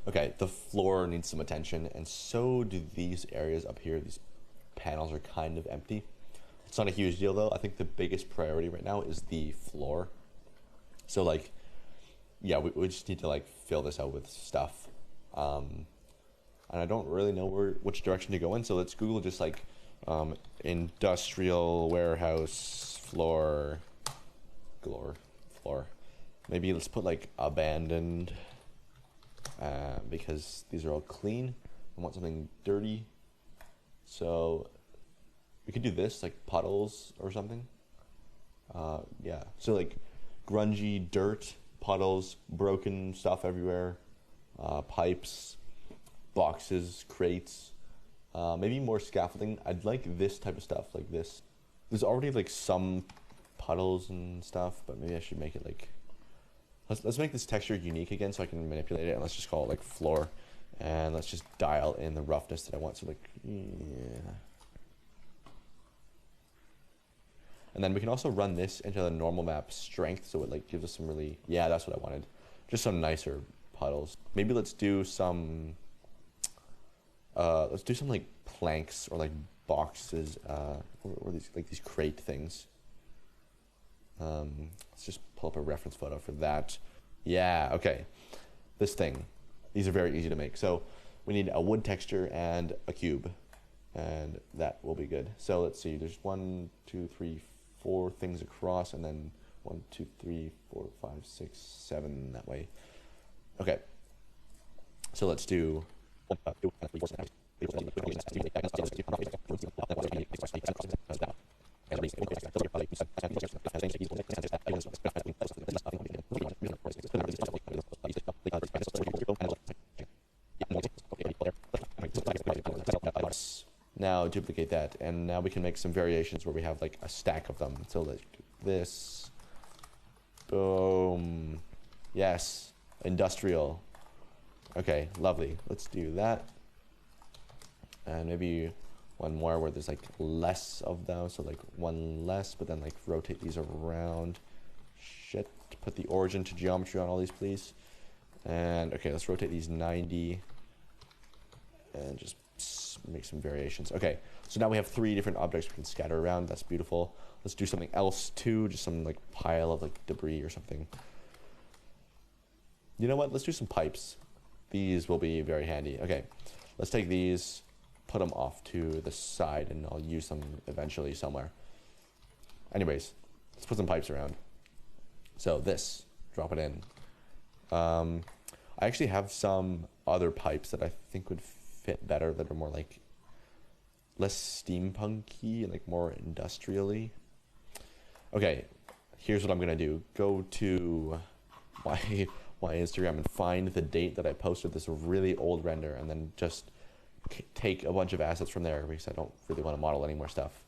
Okay, the floor needs some attention, and so do these areas up here. These panels are kind of empty. It's not a huge deal though. I think the biggest priority right now is the floor. So like, yeah, we just need to like fill this out with stuff. And I don't really know which direction to go in. So let's Google just like industrial warehouse floor. Maybe let's put like abandoned because these are all clean. I want something dirty. So we could do this like puddles or something. Yeah, so like grungy dirt, puddles, broken stuff everywhere, pipes, boxes, crates, maybe more scaffolding. I'd like this type of stuff, like this. There's already like some puddles and stuff, but maybe I should make it like, let's make this texture unique again so I can manipulate it, and let's just call it like floor, and let's just dial in the roughness that I want. So like, yeah. And then we can also run this into the normal map strength, so it like gives us some really, yeah, that's what I wanted. Just some nicer puddles. Maybe let's do some like planks or like boxes, or these like these crate things. Let's just pull up a reference photo for that. Yeah, okay. This thing. These are very easy to make. So we need a wood texture and a cube, and that will be good. So let's see, there's 1, 2, 3, 4 things across, and then 1, 2, 3, 4, 5, 6, 7 that way. Okay. So let's do now duplicate that, and now we can make some variations where we have like a stack of them. So like this, boom, yes, industrial. Okay, lovely. Let's do that, and maybe one more where there's like less of them. So like one less, but then like rotate these around. Shit, put the origin to geometry on all these, please. And okay, let's rotate these 90, and just make some variations. Okay, so now we have 3 different objects we can scatter around. That's beautiful. Let's do something else too, just some like pile of like debris or something. You know what? Let's do some pipes. These will be very handy. Okay, let's take these, put them off to the side, and I'll use them eventually somewhere. Anyways, let's put some pipes around. So this, drop it in. I actually have some other pipes that I think would fit better, that are more like less steampunky and like more industrially. Okay, here's what I'm gonna do. Go to my Instagram and find the date that I posted this really old render, and then just take a bunch of assets from there, because I don't really want to model any more stuff.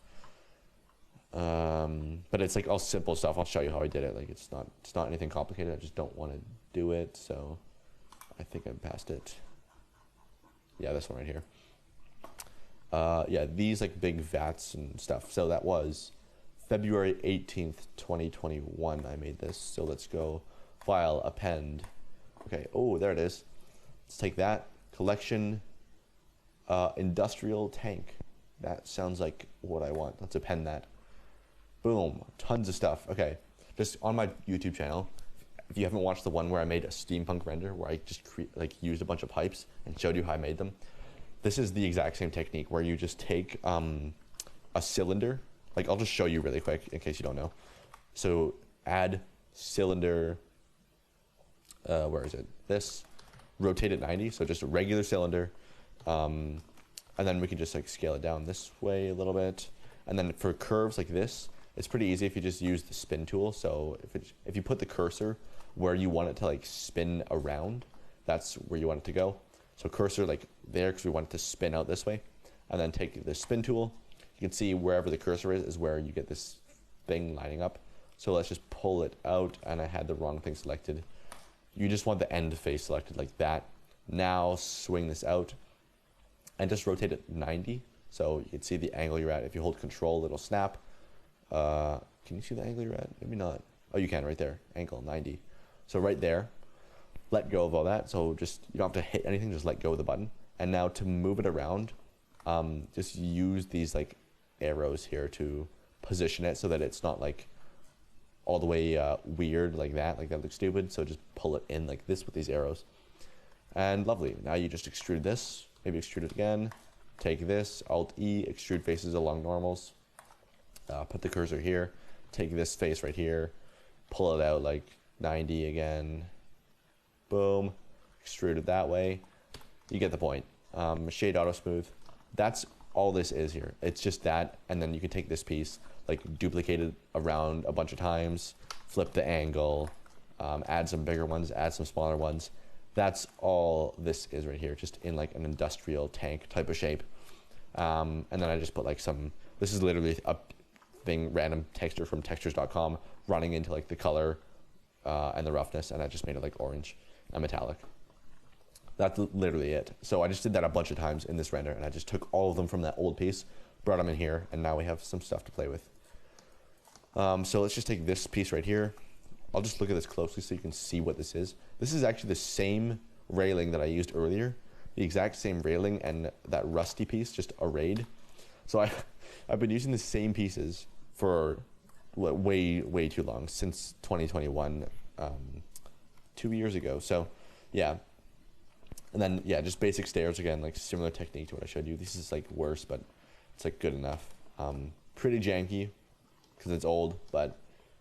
But it's like all simple stuff. I'll show you how I did it. Like it's not anything complicated. I just don't want to do it, so I think I'm past it. Yeah, this one right here. Yeah, these like big vats and stuff. So that was February 18th, 2021. I made this. So let's go file, append. Okay, oh, there it is. Let's take that, collection, industrial tank. That sounds like what I want. Let's append that. Boom, tons of stuff. Okay, just on my YouTube channel, if you haven't watched the one where I made a steampunk render, where I just used a bunch of pipes and showed you how I made them, this is the exact same technique where you just take a cylinder. Like, I'll just show you really quick in case you don't know. So add cylinder, where is it? This, rotate it 90, so just a regular cylinder. And then we can just like scale it down this way a little bit. And then for curves like this, it's pretty easy if you just use the spin tool. So if you put the cursor where you want it to like spin around, that's where you want it to go. So cursor like there, because we want it to spin out this way. And then take the spin tool. You can see wherever the cursor is where you get this thing lining up. So let's just pull it out, and I had the wrong thing selected. You just want the end face selected like that. Now swing this out and just rotate it 90. So you can see the angle you're at. If you hold control, it'll snap. Can you see the angle you're at? Maybe not. Oh, you can right there, angle 90. So right there, let go of all that. So just, you don't have to hit anything, just let go of the button. And now to move it around, just use these like arrows here to position it so that it's not like all the way weird like that looks stupid. So just pull it in like this with these arrows. And lovely. Now you just extrude this, maybe extrude it again. Take this, Alt-E, extrude faces along normals. Put the cursor here. Take this face right here. Pull it out like 90 again. Boom. Extrude it that way. You get the point. Shade auto smooth. That's all this is here. It's just that, and then you can take this piece, like duplicate it around a bunch of times, flip the angle, add some bigger ones, add some smaller ones. That's all this is right here, just in like an industrial tank type of shape. And then I just put like some, this is literally a thing, random texture from textures.com running into like the color and the roughness, and I just made it like orange and metallic. That's literally it. So I just did that a bunch of times in this render, and I just took all of them from that old piece, brought them in here, and now we have some stuff to play with. So let's just take this piece right here. I'll just look at this closely so you can see what this is. This is actually the same railing that I used earlier, the exact same railing and that rusty piece just arrayed. So I've been using the same pieces for way too long, since 2021, 2 years ago. So yeah. And then, yeah, just basic stairs again, like similar technique to what I showed you. This is like worse, but it's like good enough. Pretty janky because it's old, but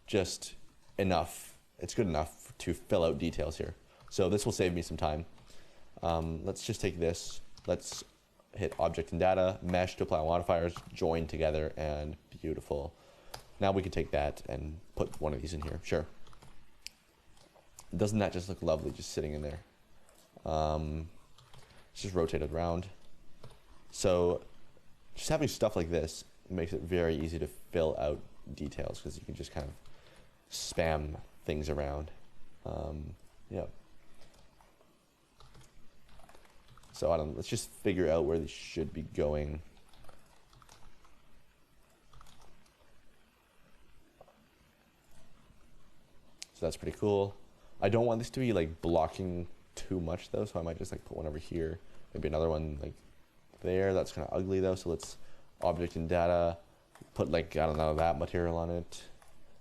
just enough. It's good enough to fill out details here. So this will save me some time. Let's just take this. Let's hit Object and Data, Mesh to apply modifiers, join together, and beautiful. Now we can take that and put one of these in here. Sure. Doesn't that just look lovely just sitting in there? It's just rotated around. So just having stuff like this makes it very easy to fill out details because you can just kind of spam things around. Yeah. So I don't, let's just figure out where these should be going. So that's pretty cool. I don't want this to be like blocking too much though, so I might just like put one over here, maybe another one like there. That's kind of ugly though, so let's Object and Data, put like, I don't know, that material on it.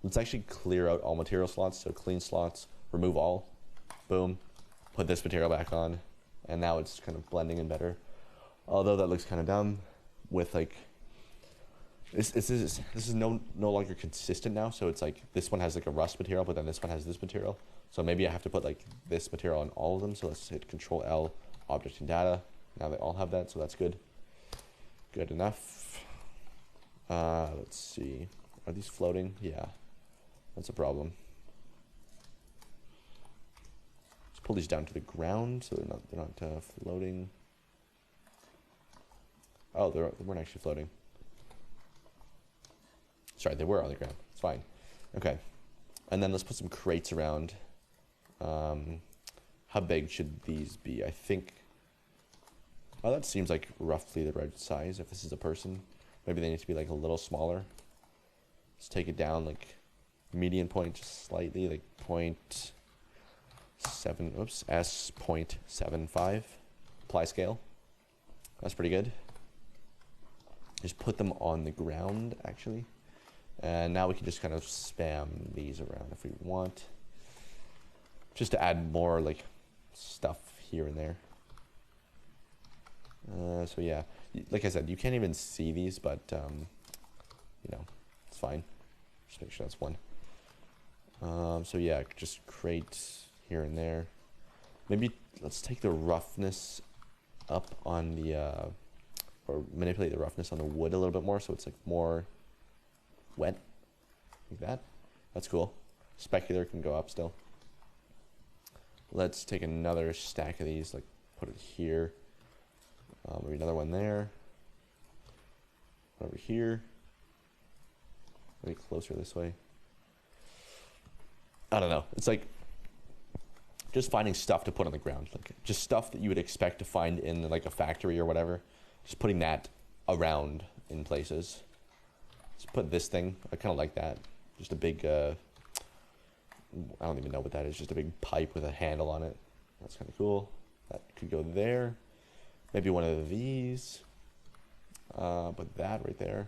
Let's actually clear out all material slots, so clean slots, remove all, boom, put this material back on, and now it's kind of blending in better. Although that looks kind of dumb with like, this is no longer consistent now, so it's like this one has like a rust material, but then this one has this material. So maybe I have to put like this material on all of them. So let's hit Control L, Object and Data. Now they all have that, so that's good. Good enough. Let's see. Are these floating? Yeah, that's a problem. Let's pull these down to the ground so they're not floating. Oh, they weren't actually floating. Sorry, they were on the ground. It's fine. Okay, and then let's put some crates around. How big should these be? I think, oh, that seems like roughly the right size. If this is a person, maybe they need to be like a little smaller. Let's take it down like median point just slightly, like 0.7, oops, S.75. Apply scale. That's pretty good. Just put them on the ground actually. And now we can just kind of spam these around if we want. Just to add more like stuff here and there. So yeah, like I said, you can't even see these, but you know, it's fine. Just make sure that's one. So yeah, just create here and there. Maybe let's take the roughness up on the, or manipulate the roughness on the wood a little bit more so it's like more wet, like that. That's cool. Specular can go up still. Let's take another stack of these, like put it here. Maybe another one there. Over here. Maybe closer this way. I don't know. It's like just finding stuff to put on the ground, like just stuff that you would expect to find in like a factory or whatever. Just putting that around in places. Let's put this thing. I kind of like that. Just a big. I don't even know what that is. Just a big pipe with a handle on it. That's kind of cool. That could go there. Maybe one of these. Put that right there.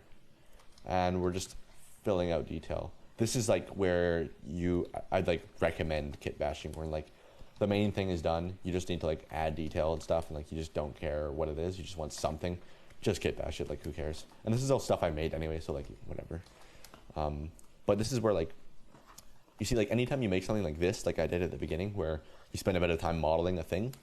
And we're just filling out detail. This is like where I'd like recommend kit bashing, where like the main thing is done. You just need to like add detail and stuff, and like you just don't care what it is. You just want something. Just kit bash it, like who cares? And this is all stuff I made anyway, so like whatever. But this is where like, you see, like anytime you make something like this, like I did at the beginning, where you spend a bit of time modeling a thing,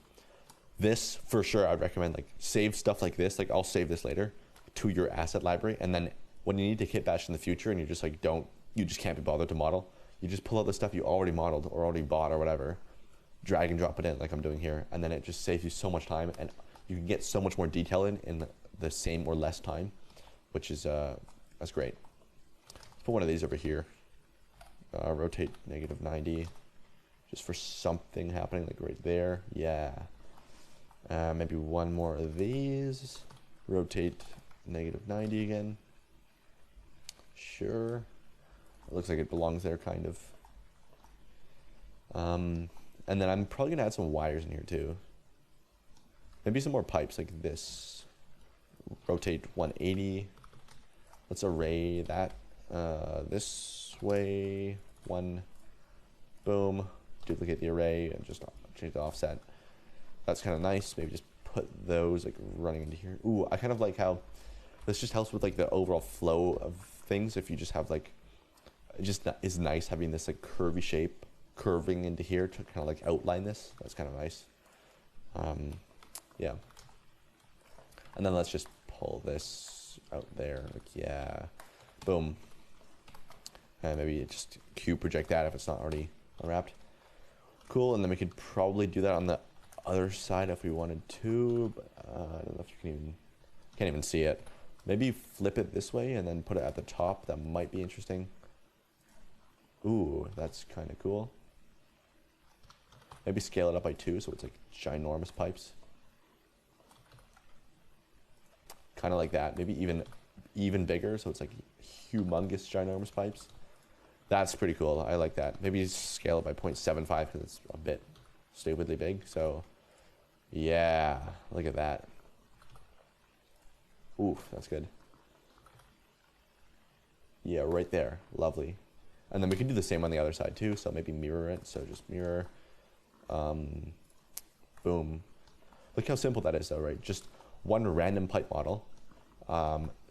this for sure I'd recommend like save stuff like this. Like I'll save this later to your asset library, and then when you need to kit bash in the future and you just like you just can't be bothered to model, you just pull out the stuff you already modeled or already bought or whatever, drag and drop it in like I'm doing here, and then it just saves you so much time, and you can get so much more detail in the same or less time, which is that's great. Let's put one of these over here. Rotate -90, just for something happening like right there. Yeah. Maybe one more of these. Rotate -90 again. Sure. It looks like it belongs there, kind of. And then I'm probably gonna add some wires in here too. Maybe some more pipes like this. Rotate 180. Let's array that this way. One. Boom. Duplicate the array and just change the offset. That's kind of nice. Maybe just put those like running into here. Ooh, I kind of like how this just helps with like the overall flow of things. If you just have like, it just is nice having this like curvy shape curving into here to kind of like outline this. That's kind of nice. Yeah. And then let's just pull this out there. Like, yeah. Boom. And maybe just cube project that if it's not already unwrapped. Cool. And then we could probably do that on the other side if we wanted to, but I don't know if you can't even see it. Maybe flip it this way and then put it at the top. That might be interesting. Ooh, that's kind of cool. Maybe scale it up by 2 so it's like ginormous pipes. Kind of like that. Maybe even bigger so it's like humongous ginormous pipes. That's pretty cool. I like that. Maybe scale it by 0.75 because it's a bit stupidly big. So yeah, look at that. Oof, that's good. Yeah, right there. Lovely. And then we can do the same on the other side too. So maybe mirror it. So just mirror. Boom. Look how simple that is though, right? Just one random pipe model.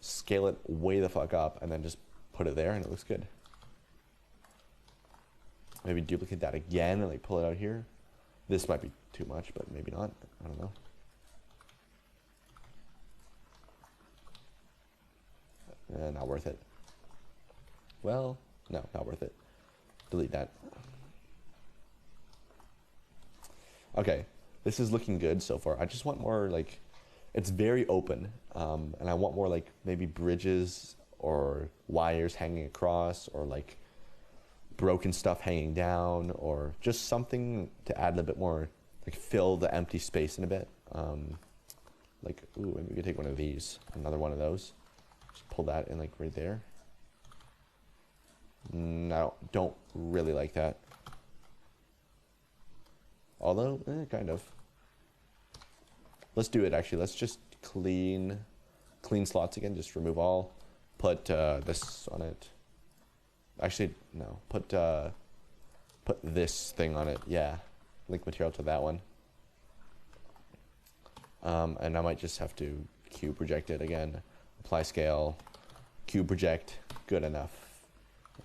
Scale it way the fuck up and then just put it there and it looks good. Maybe duplicate that again and like pull it out here. This might be too much, but maybe not. I don't know. Not worth it. Well, no, not worth it. Delete that. Okay, this is looking good so far. I just want more like, it's very open, and I want more like maybe bridges or wires hanging across or like broken stuff hanging down or just something to add a bit more, like fill the empty space in a bit. Like, ooh, maybe we could take one of these, another one of those. Just pull that in like right there. No, don't really like that. Although, kind of. Let's do it actually. Let's just clean slots again. Just remove all. Put this on it. Actually, no. Put this thing on it. Yeah. Link material to that one. And I might just have to cube project it again. Apply scale. Cube project. Good enough.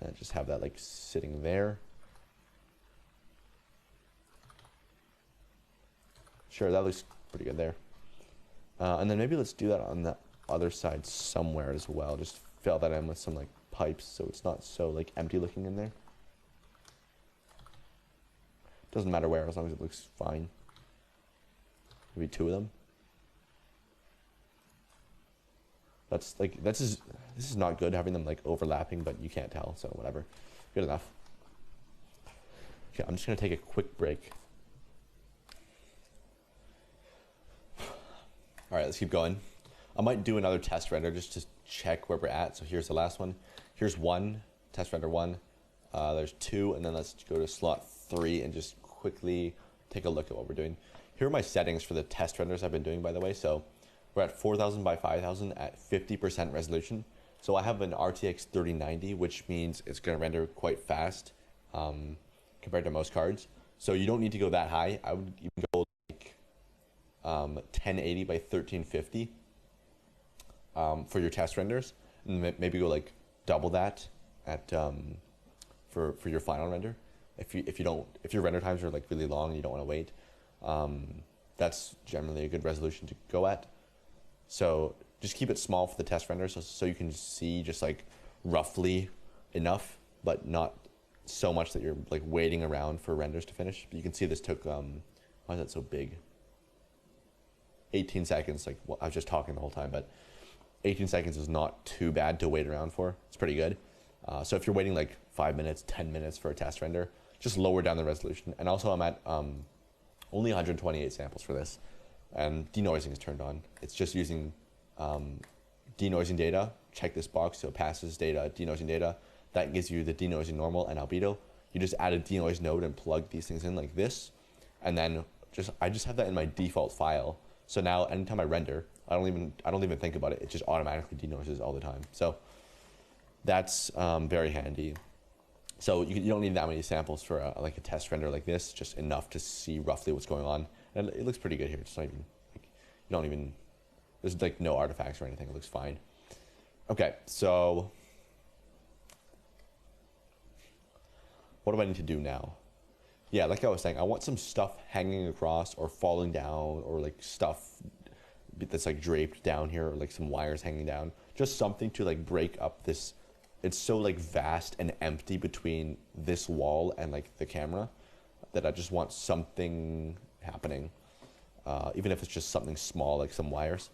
And just have that like sitting there. Sure, that looks pretty good there. And then maybe let's do that on the other side somewhere as well. Just fill that in with some like pipes so it's not so like empty looking in there. Doesn't matter where as long as it looks fine. Maybe 2 of them. That's like, this is not good having them like overlapping, but you can't tell, so whatever. Good enough. Okay, I'm just gonna take a quick break. All right, let's keep going. I might do another test render just to check where we're at. So here's the last one. Here's 1, test render 1. There's 2, and then let's go to slot 3 and just quickly take a look at what we're doing. Here are my settings for the test renders I've been doing, by the way. So we're at 4000 by 5000 at 50% resolution. So I have an RTX 3090, which means it's going to render quite fast compared to most cards. So you don't need to go that high. I would even go like 1080 by 1350 for your test renders, and maybe go like double that at for your final render. If your render times are like really long and you don't want to wait, that's generally a good resolution to go at. So just keep it small for the test render, so you can see just like roughly enough, but not so much that you're like waiting around for renders to finish. But you can see this took why is that so big? 18 seconds. Like, well, I was just talking the whole time, but 18 seconds is not too bad to wait around for. It's pretty good. So if you're waiting like 5 minutes, 10 minutes for a test render, just lower down the resolution. And also I'm at only 128 samples for this, and denoising is turned on. It's just using denoising data. Check this box so it passes data, denoising data. That gives you the denoising normal and albedo. You just add a denoise node and plug these things in like this, and then I just have that in my default file. So now anytime I render, I don't even think about it. It just automatically denoises all the time. So that's very handy. So you don't need that many samples for like a test render like this. Just enough to see roughly what's going on, and it looks pretty good here. It's not even like, you don't even, there's like no artifacts or anything. It looks fine. Okay, so what do I need to do now? Yeah, like I was saying, I want some stuff hanging across or falling down, or like stuff that's like draped down here, or like some wires hanging down. Just something to like break up this. It's so like vast and empty between this wall and like the camera that I just want something happening, even if it's just something small like some wires.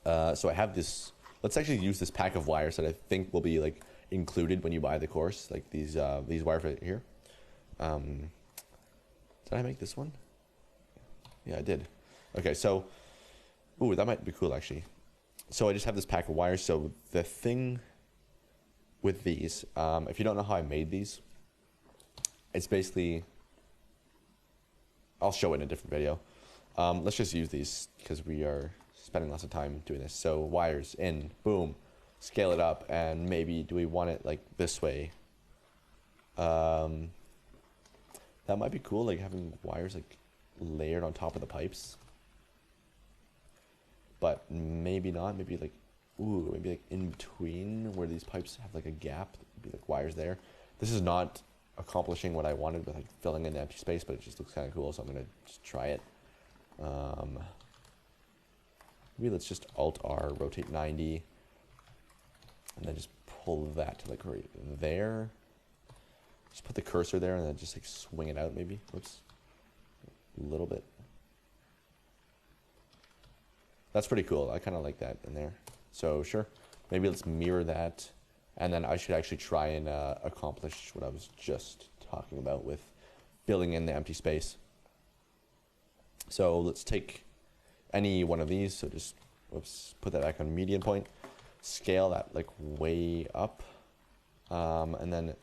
So I have this. Let's actually use this pack of wires that I think will be like included when you buy the course, like these wires right here. Did I make this one? Yeah, I did. Okay, so, ooh, that might be cool actually. So I just have this pack of wires. So the thing with these, if you don't know how I made these, it's basically, I'll show it in a different video. Let's just use these because we are spending lots of time doing this. So wires in, boom, scale it up, and maybe do we want it like this way? That might be cool, like having wires like layered on top of the pipes. But maybe not, maybe like, ooh, maybe like in between where these pipes have like a gap, be like wires there. This is not accomplishing what I wanted with like filling in the empty space, but it just looks kind of cool, so I'm gonna just try it. Maybe let's just Alt-R, rotate 90, and then just pull that to like right there. Just put the cursor there and then just like swing it out maybe. Whoops. A little bit. That's pretty cool. I kind of like that in there. So sure, maybe let's mirror that. And then I should actually try and accomplish what I was just talking about with filling in the empty space. So let's take any one of these. So just, whoops, put that back on median point. Scale that like way up. And then,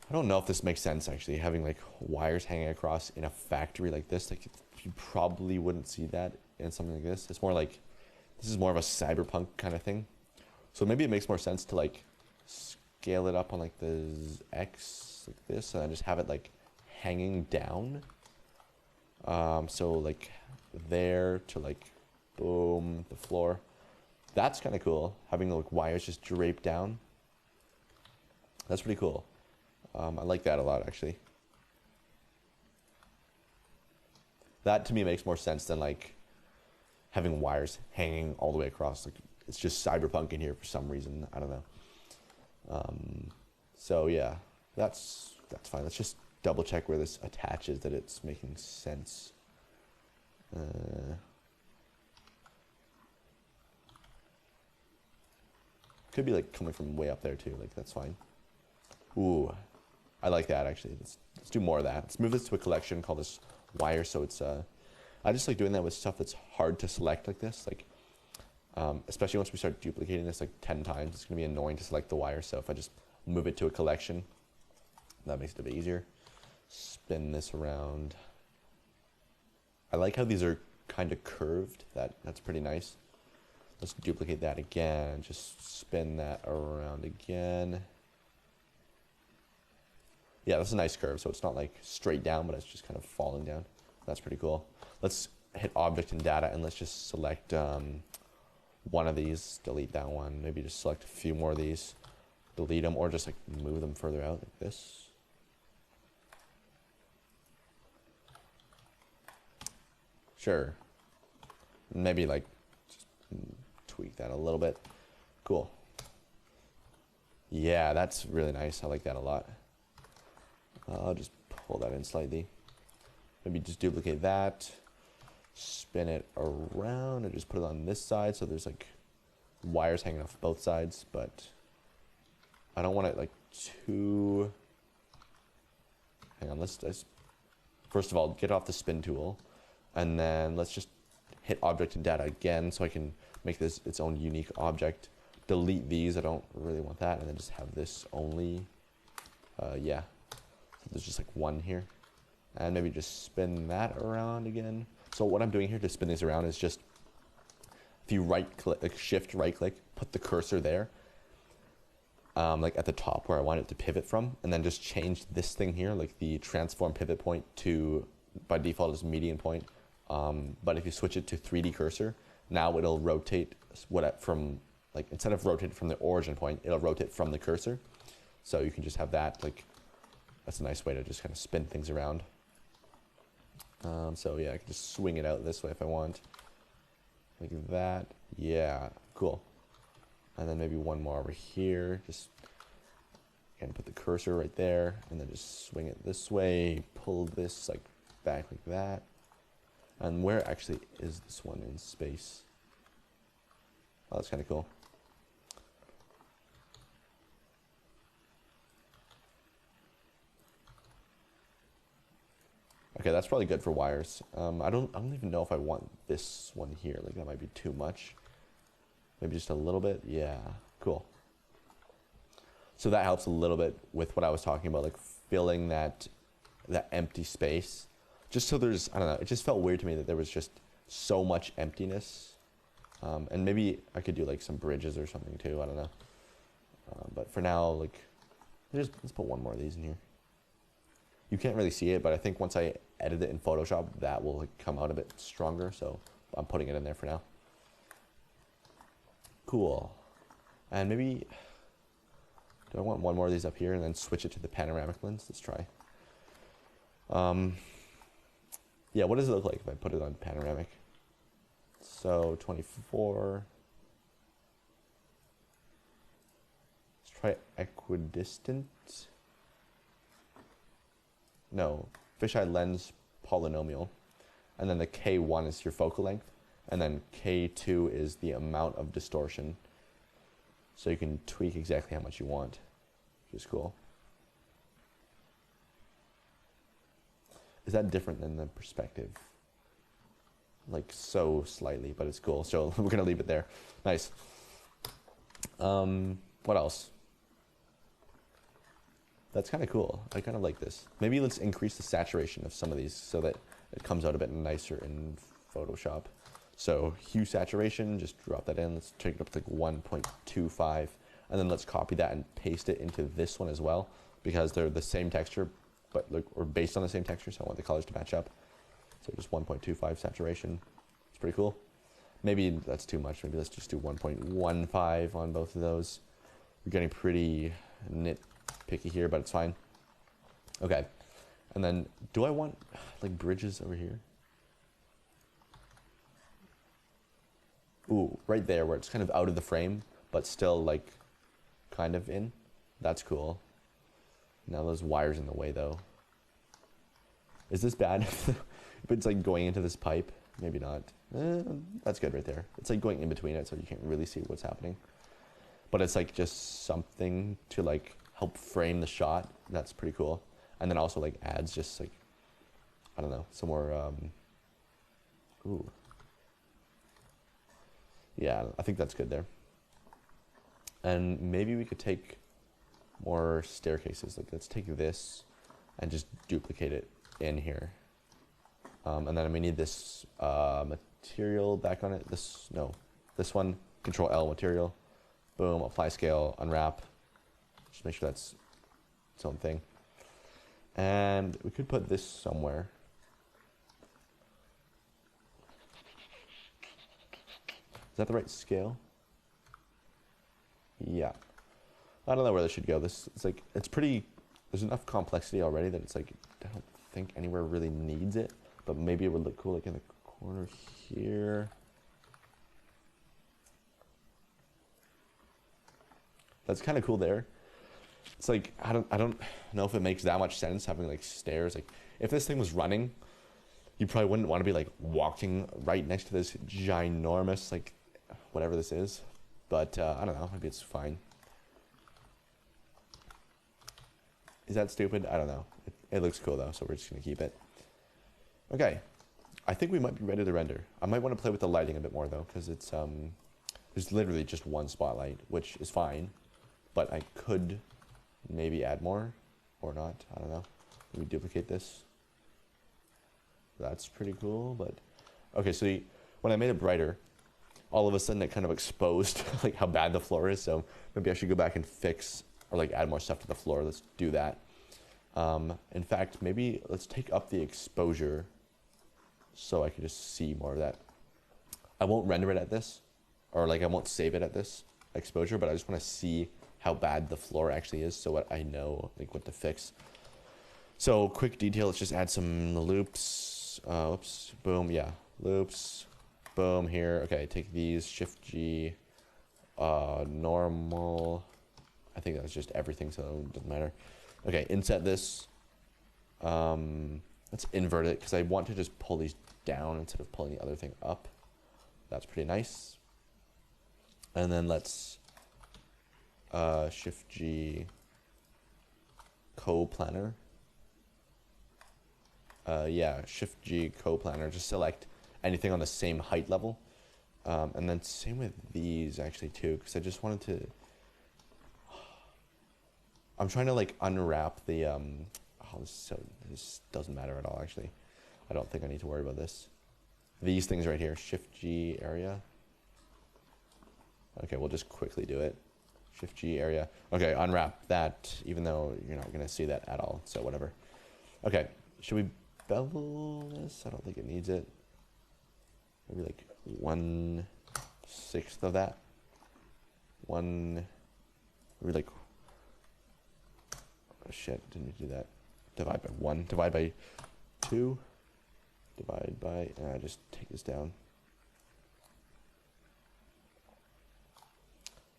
I don't know if this makes sense actually, having like wires hanging across in a factory like this. Like you probably wouldn't see that in something like this. It's more like, this is more of a cyberpunk kind of thing. So maybe it makes more sense to like scale it up on like the X like this, and then just have it like hanging down. So like there to like, boom, the floor. That's kind of cool, having like wires just draped down. That's pretty cool. I like that a lot, actually. That to me makes more sense than like having wires hanging all the way across. Like it's just cyberpunk in here for some reason. I don't know. So yeah, that's fine. Let's just double check where this attaches, that it's making sense. Could be like coming from way up there too. Like that's fine. Ooh. I like that actually. Let's do more of that. Let's move this to a collection, call this wire. So it's I just like doing that with stuff that's hard to select like this. Like especially once we start duplicating this like 10 times, it's gonna be annoying to select the wire. So if I just move it to a collection, that makes it a bit easier. spin this around. I like how these are kind of curved. That's pretty nice. Let's duplicate that again. Just spin that around again. Yeah, that's a nice curve. So it's not like straight down, but it's just kind of falling down. That's pretty cool. Let's hit object and data, and let's just select one of these, delete that one. Maybe just select a few more of these, delete them, or just like move them further out like this. Sure. Maybe like just tweak that a little bit. Cool. Yeah, that's really nice. I like that a lot. I'll just pull that in slightly. Maybe just duplicate that, spin it around, and just put it on this side so there's like wires hanging off both sides, but I don't want it like too... Hang on, let's first of all get off the spin tool, and then let's just hit object and data again so I can make this its own unique object. Delete these, I don't really want that, and then just have this only. Yeah, so there's just like one here. And maybe just spin that around again. So what I'm doing here to spin these around is just, if you right click, like shift right click, put the cursor there, like at the top where I want it to pivot from, and then just change this thing here, like the transform pivot point to, by default is median point. But if you switch it to 3D cursor, now it'll rotate from, like instead of rotate from the origin point, it'll rotate from the cursor. So you can just have that, like, that's a nice way to just kind of spin things around. So yeah, I can just swing it out this way if I want. Like that. Yeah, cool. And then maybe one more over here. Just, again, put the cursor right there, and then just swing it this way, pull this like back like that. And where actually is this one in space? Oh, that's kind of cool. Okay, that's probably good for wires. I don't even know if I want this one here. Like that might be too much. Maybe just a little bit. Yeah, cool. So that helps a little bit with what I was talking about, like filling that empty space. Just so there's, I don't know, it just felt weird to me that there was just so much emptiness. And maybe I could do like some bridges or something too, I don't know. But for now, like, let's put one more of these in here. You can't really see it, but I think once I edit it in Photoshop, that will like come out a bit stronger, so I'm putting it in there for now. Cool. And maybe, do I want one more of these up here and then switch it to the panoramic lens? Let's try. Yeah, what does it look like if I put it on panoramic? So 24. Let's try equidistant. No, fisheye lens polynomial. And then the K1 is your focal length. And then K2 is the amount of distortion. So you can tweak exactly how much you want, which is cool. Is that different than the perspective? Like so slightly, but it's cool. So we're gonna leave it there. Nice. What else? That's kind of cool. I kind of like this. Maybe let's increase the saturation of some of these so that it comes out a bit nicer in Photoshop. So hue saturation, just drop that in. Let's take it up to like 1.25. And then let's copy that and paste it into this one as well, because they're the same texture, but like, or based on the same texture, so I want the colors to match up. So just 1.25 saturation. It's pretty cool. Maybe that's too much. Maybe let's just do 1.15 on both of those. We're getting pretty nitpicky here, but it's fine. Okay. And then do I want like bridges over here? Ooh, right there where it's kind of out of the frame, but still like kind of in. That's cool. Now those wires in the way though. Is this bad? If it's like going into this pipe? Maybe not. That's good right there. It's like going in between it so you can't really see what's happening. But it's like just something to like help frame the shot. That's pretty cool. And then also like adds just like, I don't know, some more, ooh. Yeah, I think that's good there. And maybe we could take more staircases. Like let's take this and just duplicate it in here. And then we need this material back on it. This one, Control L material. Boom, apply scale, unwrap. Just make sure that's its own thing. And we could put this somewhere. Is that the right scale? Yeah. I don't know where this should go. It's pretty, there's enough complexity already that it's like, I don't think anywhere really needs it, but maybe it would look cool like in the corner here. That's kind of cool there. It's like, I don't know if it makes that much sense having like stairs. Like if this thing was running, you probably wouldn't want to be like walking right next to this ginormous, like whatever this is. But I don't know, maybe it's fine. Is that stupid? I don't know. It looks cool though, so we're just gonna keep it. Okay, I think we might be ready to render. I might want to play with the lighting a bit more though, because it's there's literally just one spotlight, which is fine, but I could maybe add more or not. I don't know. Maybe duplicate this. That's pretty cool, but okay. So when I made it brighter, all of a sudden it kind of exposed like how bad the floor is. So maybe I should go back and fix or like add more stuff to the floor. Let's do that. In fact, maybe let's take up the exposure so I can just see more of that. I won't render it at this, or like I won't save it at this exposure, but I just want to see how bad the floor actually is so what I know like what to fix. So quick detail, let's just add some loops. Oops, boom, yeah, loops, boom here. Okay, take these, Shift G, normal. I think that was just everything, so it doesn't matter. Okay, inset this. Let's invert it because I want to just pull these down instead of pulling the other thing up. That's pretty nice. And then let's Shift G, co-planner. Yeah, Shift G, co-planner. Just select anything on the same height level. And then same with these actually too, because I just wanted to. I'm trying to like unwrap the oh, this doesn't matter at all actually. I don't think I need to worry about this. These things right here, Shift G area. Okay, we'll just quickly do it. Shift G area. Okay, unwrap that, even though you're not gonna see that at all, so whatever. Okay, should we bevel this? I don't think it needs it. Maybe like 1/6 of that. Maybe like, oh shit, didn't we do that? Divide by 1, divide by 2, divide by, just take this down.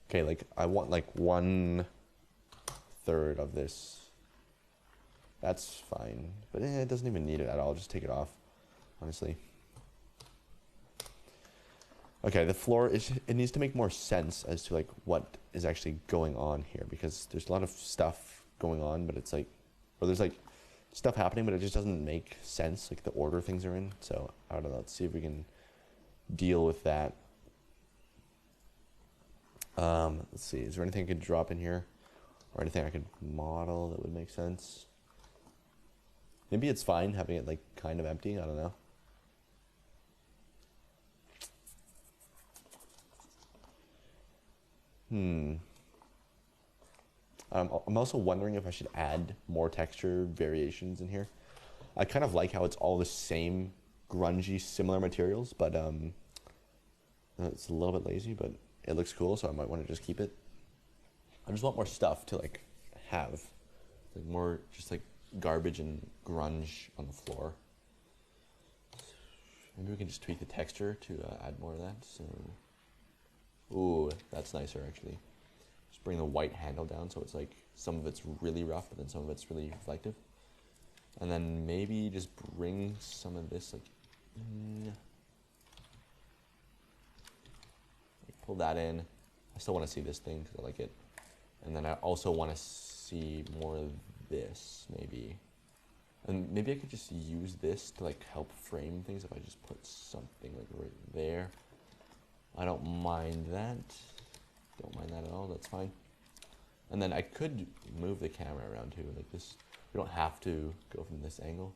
Okay, like I want like 1/3 of this. That's fine, but it doesn't even need it at all. Just take it off, honestly. Okay, the floor it needs to make more sense as to like what is actually going on here, because there's a lot of stuff going on, but it's like, or there's like stuff happening, but it just doesn't make sense, like the order things are in. So I don't know. Let's see if we can deal with that. Let's see. Is there anything I could drop in here, or anything I could model that would make sense? Maybe it's fine having it like kind of empty. I don't know. I'm also wondering if I should add more texture variations in here. I kind of like how it's all the same grungy, similar materials, but it's a little bit lazy, but it looks cool, so I might want to just keep it. I just want more stuff to like have, like more just like garbage and grunge on the floor. Maybe we can just tweak the texture to add more of that. So, ooh, that's nicer actually. Just bring the white handle down so it's like some of it's really rough, but then some of it's really reflective. And then maybe just bring some of this like pull that in. I still want to see this thing because I like it. And then I also want to see more of this, maybe. And maybe I could just use this to like help frame things if I just put something like right there. I don't mind that. Don't mind that at all, that's fine. And then I could move the camera around too. Like this We don't have to go from this angle.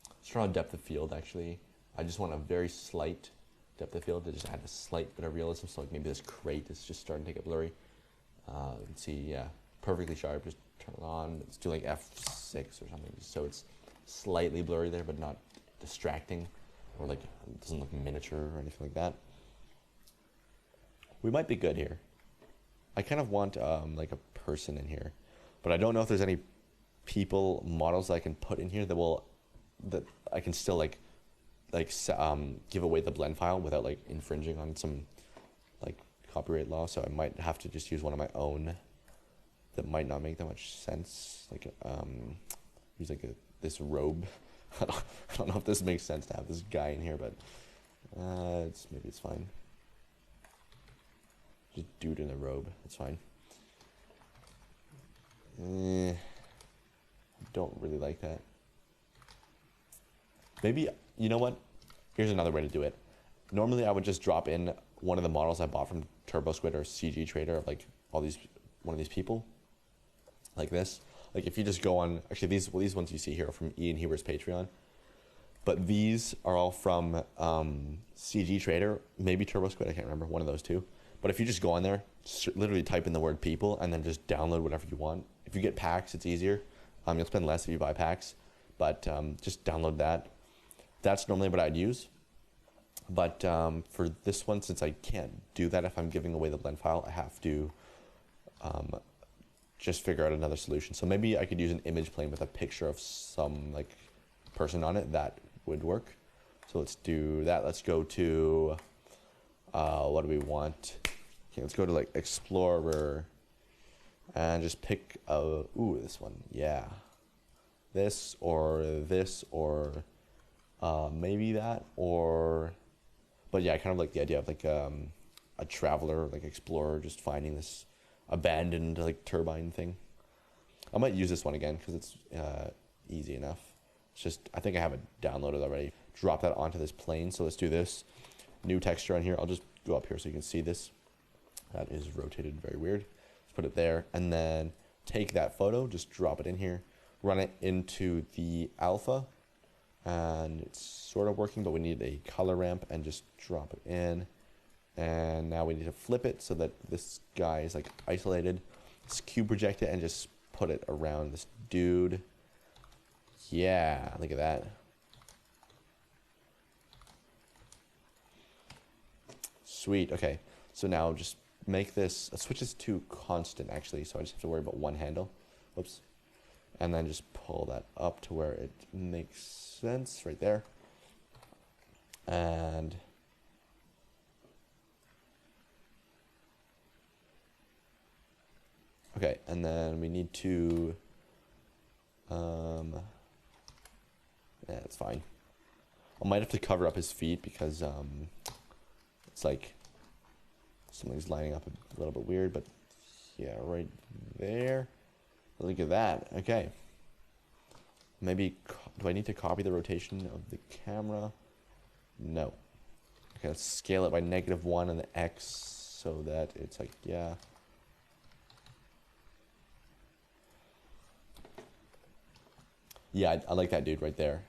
Let's try on depth of field, actually. I just want a very slight depth of field to just add a slight bit of realism. So like maybe this crate is just starting to get blurry. You can see, yeah, perfectly sharp. Just turn it on. Let's do like F6 or something, just so it's slightly blurry there, but not distracting, or like it doesn't look miniature or anything like that. We might be good here. I kind of want like a person in here, but I don't know if there's any people models that I can put in here that I can still give away the blend file without like infringing on some like copyright law. So I might have to just use one of my own. That might not make that much sense. Like use like this robe. I don't know if this makes sense to have this guy in here, but maybe it's fine. Just dude in a robe. That's fine. Don't really like that. Maybe, you know what? Here's another way to do it. Normally I would just drop in one of the models I bought from TurboSquid or CG Trader of like one of these people. Like this. Like if you just go on, actually these ones you see here are from Ian Huber's Patreon. But these are all from CG Trader, maybe TurboSquid, I can't remember, one of those two. But if you just go on there, literally type in the word people and then just download whatever you want. If you get packs, it's easier. You'll spend less if you buy packs, but just download that. That's normally what I'd use. But for this one, since I can't do that if I'm giving away the blend file, I have to just figure out another solution. So maybe I could use an image plane with a picture of some like person on it. That would work. So let's do that. Let's go to, what do we want? Okay, let's go to like Explorer and just pick this one. Yeah. This or maybe that, but yeah, I kind of like the idea of like a traveler, like explorer, just finding this abandoned like turbine thing. I might use this one again because it's easy enough. It's just, I think I have it downloaded already. Drop that onto this plane. So let's do this. New texture on here. I'll just go up here so you can see this. That is rotated very weird. Let's put it there and then take that photo, just drop it in here, run it into the alpha, and it's sort of working, but we need a color ramp and just drop it in. And now we need to flip it so that this guy is like isolated. Let's cube project it and just put it around this dude. Yeah, look at that. Sweet, okay. So now just make this, let's switch this to constant actually, so I just have to worry about one handle. Whoops. And then just pull that up to where it makes sense right there. And okay, and then we need to yeah, it's fine. I might have to cover up his feet because it's like something's lining up a little bit weird, but yeah, right there. Look at that. Okay. Maybe, do I need to copy the rotation of the camera? No. Okay, let's scale it by -1 and the X so that it's like, yeah. Yeah, I like that dude right there.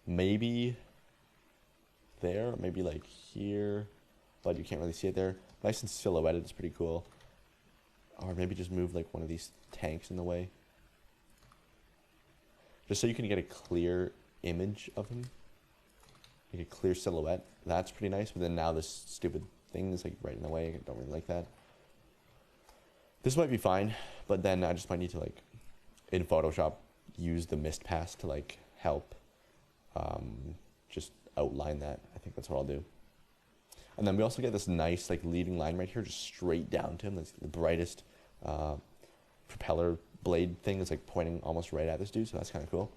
Maybe there, maybe like here, but you can't really see it there. Nice and silhouetted, it's pretty cool. Or maybe just move like one of these tanks in the way. Just so you can get a clear image of him. Like a clear silhouette. That's pretty nice, but then now this stupid thing is like right in the way. I don't really like that. This might be fine, but then I just might need to like, in Photoshop, use the mist pass to like help just outline that. I think that's what I'll do. And then we also get this nice like leading line right here, just straight down to him. That's the brightest propeller blade thing is like pointing almost right at this dude, so that's kind of cool.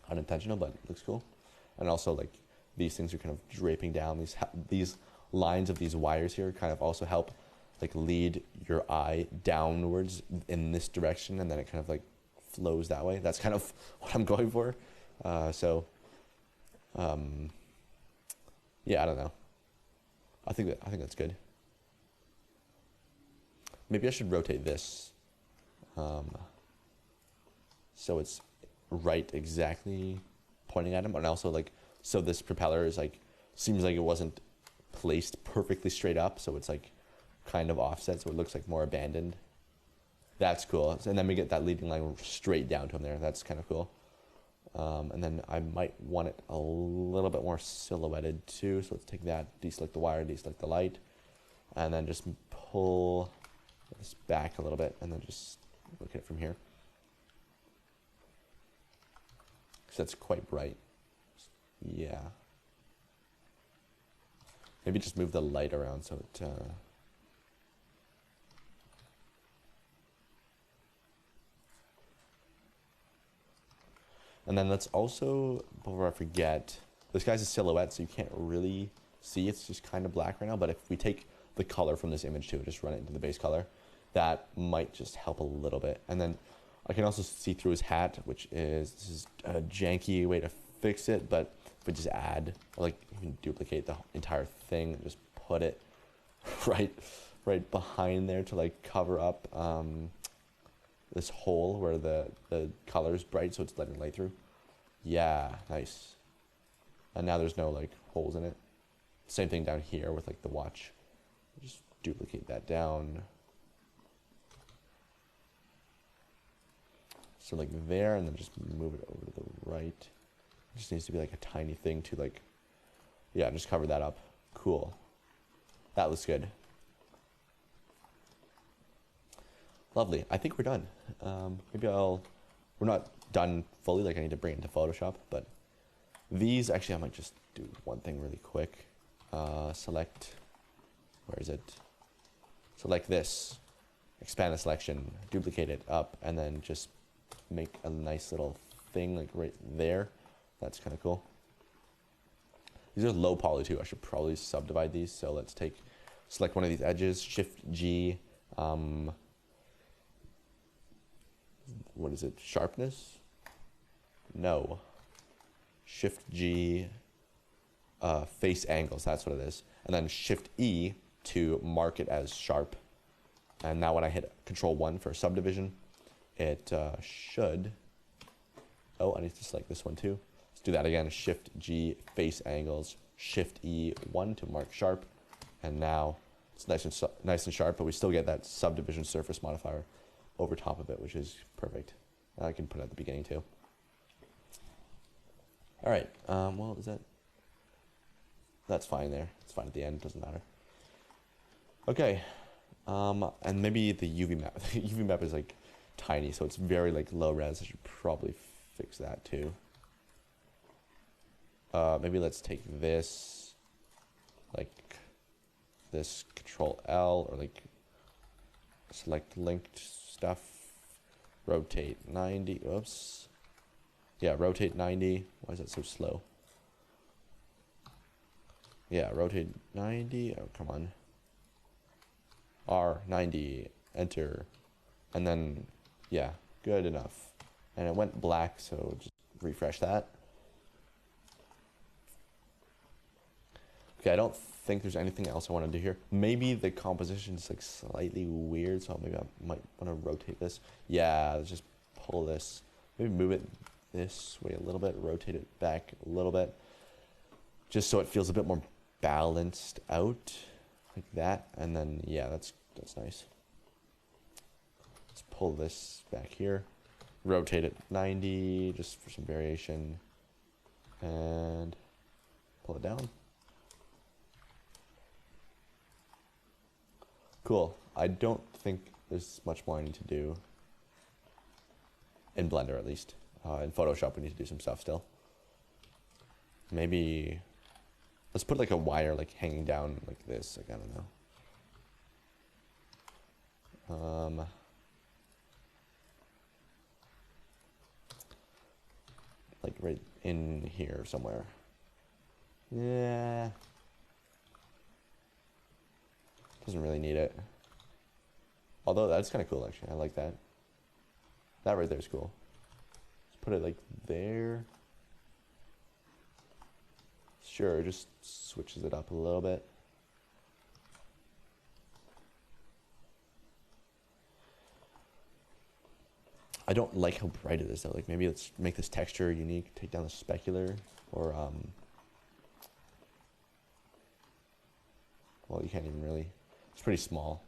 Unintentional, but it looks cool. And also like these things are kind of draping down. These lines of these wires here kind of also help like lead your eye downwards in this direction, and then it kind of like flows that way. That's kind of what I'm going for. Yeah, I don't know. I think that's good. Maybe I should rotate this. so it's right exactly pointing at him, and also like so this propeller is like seems like it wasn't placed perfectly straight up, so it's like kind of offset, so it looks like more abandoned. That's cool. And then we get that leading line straight down to him there. That's kind of cool. And then I might want it a little bit more silhouetted too. So let's take that, deselect the wire, deselect the light, and then just pull this back a little bit, and then just look at it from here. Because that's quite bright. Yeah. Maybe just move the light around so it... And then let's also, before I forget, this guy's a silhouette, so you can't really see. It's just kind of black right now. But if we take the color from this image too, just run it into the base color, that might just help a little bit. And then I can also see through his hat, which is, this is a janky way to fix it, but if we just add, like you can duplicate the entire thing and just put it right behind there to like cover up this hole where the color is bright, so it's letting light through. Yeah, nice. And now there's no like holes in it. Same thing down here with like the watch. Just duplicate that down. So like there, and then just move it over to the right. It just needs to be like a tiny thing to like, yeah, just cover that up. Cool. That looks good. Lovely. I think we're done. Maybe we're not done fully, like I need to bring it into Photoshop, but these, actually I might just do one thing really quick. Select, where is it? Select this, expand the selection, duplicate it up, and then just make a nice little thing like right there. That's kind of cool. These are low poly too. I should probably subdivide these. So let's select one of these edges, Shift G, what is it? Sharpness? No. Shift G, face angles. That's what it is. And then Shift E to mark it as sharp. And now when I hit Control 1 for subdivision, it should. Oh, I need to select this one too. Let's do that again. Shift G, face angles. Shift E 1 to mark sharp. And now it's nice and sharp, but we still get that subdivision surface modifier over top of it, which is perfect. I can put it at the beginning too. All right. Well, that's fine there. It's fine at the end. Doesn't matter. Okay. And maybe the UV map. The UV map is like tiny, so it's very like low res. I should probably fix that too. Maybe let's take this, like this, Control L, or like select linked stuff, rotate 90, oops. Yeah, rotate 90. Why is that so slow? Yeah, rotate 90. Oh, come on. R90, enter. And then, yeah, good enough. And it went black, so just refresh that. Okay, I don't think there's anything else I want to do here. Maybe the composition is like slightly weird, so maybe I might want to rotate this. Yeah, let's just pull this. Maybe move it this way a little bit, rotate it back a little bit, just so it feels a bit more balanced out, like that. And then, yeah, that's nice. Let's pull this back here, rotate it 90, just for some variation, and pull it down. Cool. I don't think there's much more I need to do. In Blender, at least. In Photoshop, we need to do some stuff still. Maybe... let's put like a wire like hanging down like this. Like, I don't know. Like right in here somewhere. Yeah. Doesn't really need it. Although that's kind of cool, actually. I like that. That right there is cool. Let's put it like there. Sure, just switches it up a little bit. I don't like how bright it is though. Like maybe let's make this texture unique. Take down the specular, or well, you can't even really. It's pretty small.